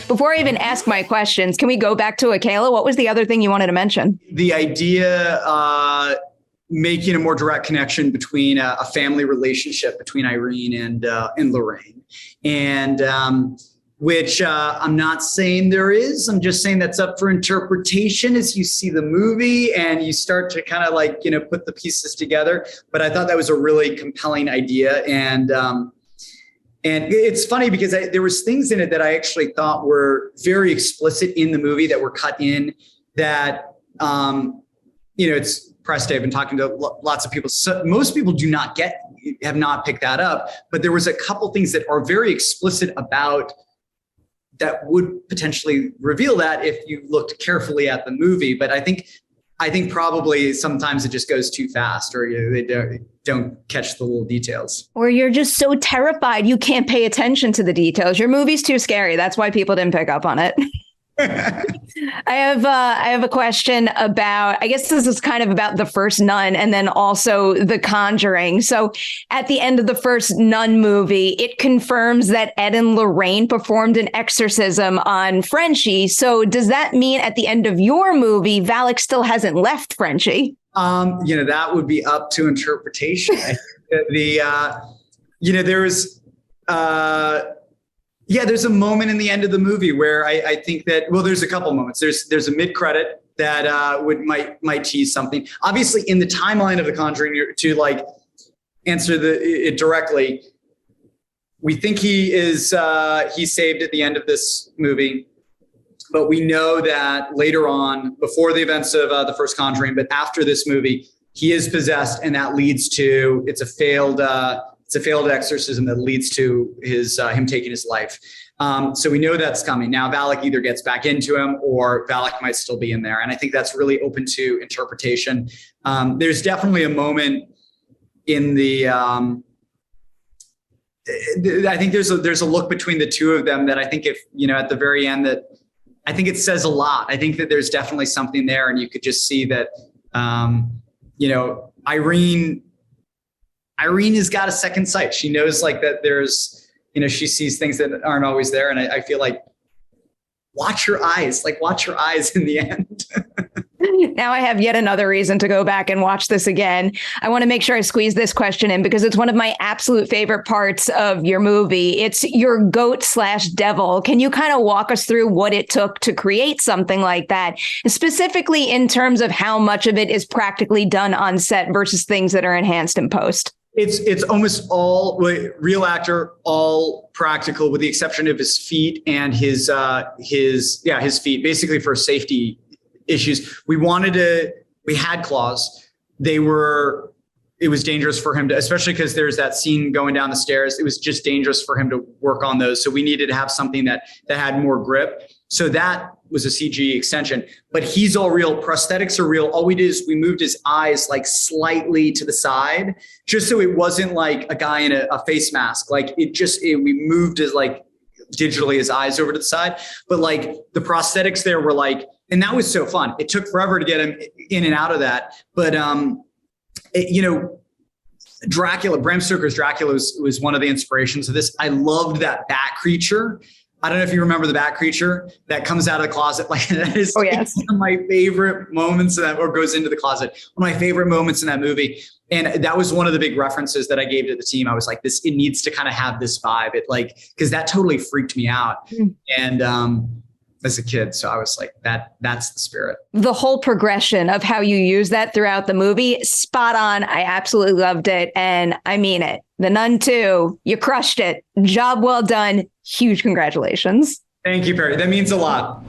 Before I even ask my questions, can we go back to Akela? What was the other thing you wanted to mention? The idea, making a more direct connection between a family relationship between Irene and Lorraine. And which I'm not saying there is. I'm just saying that's up for interpretation as you see the movie and you start to kind of like, put the pieces together. But I thought that was a really compelling idea. And it's funny because there was things in it that I actually thought were very explicit in the movie that were cut in that, it's press day. I've been talking to lots of people. So most people have not picked that up. But there was a couple things that are very explicit about that would potentially reveal that if you looked carefully at the movie. But I think probably sometimes it just goes too fast or they don't catch the little details. Or you're just so terrified you can't pay attention to the details. Your movie's too scary. That's why people didn't pick up on it. I have a question about, I guess this is kind of about the first Nun and then also The Conjuring. So at the end of the first Nun movie, it confirms that Ed and Lorraine performed an exorcism on Frenchie. So does that mean at the end of your movie, Valak still hasn't left Frenchie? That would be up to interpretation. There's a moment in the end of the movie where I think that, there's a couple moments. There's a mid-credit that might tease something. Obviously, in the timeline of The Conjuring, to like answer it directly, we think he's saved at the end of this movie, but we know that later on, before the events of the first Conjuring, but after this movie, he is possessed, and that leads to it's a failed exorcism that leads to him taking his life. So we know that's coming. Now, Valak either gets back into him or Valak might still be in there. And I think that's really open to interpretation. There's definitely a moment in the, I think there's a look between the two of them that I think if, at the very end that I think it says a lot. I think that there's definitely something there. And you could just see that, Irene has got a second sight. She knows like that there's, she sees things that aren't always there. And I feel like, watch your eyes in the end. Now I have yet another reason to go back and watch this again. I want to make sure I squeeze this question in because it's one of my absolute favorite parts of your movie. It's your goat/devil. Can you kind of walk us through what it took to create something like that, specifically in terms of how much of it is practically done on set versus things that are enhanced in post? It's almost all real actor, all practical, with the exception of his feet and his feet, basically for safety issues. We had claws. It was dangerous for him to, especially because there's that scene going down the stairs. It was just dangerous for him to work on those. So we needed to have something that had more grip. So that was a CG extension, but he's all real. Prosthetics are real. All we did is we moved his eyes like slightly to the side, just so it wasn't like a guy in a face mask. Like we moved his like digitally his eyes over to the side, but like the prosthetics there were like, and that was so fun. It took forever to get him in and out of that. But, Dracula, Bram Stoker's Dracula was one of the inspirations of this. I loved that bat creature. I don't know if you remember the bat creature that comes out of the closet. Like that is one of my favorite moments or goes into the closet. One of my favorite moments in that movie. And that was one of the big references that I gave to the team. I was like, it needs to kind of have this vibe. Because that totally freaked me out. And, as a kid. So I was like, that's the spirit. The whole progression of how you use that throughout the movie, spot on. I absolutely loved it. And I mean it. The Nun II, you crushed it. Job well done. Huge congratulations. Thank you, Perry. That means a lot.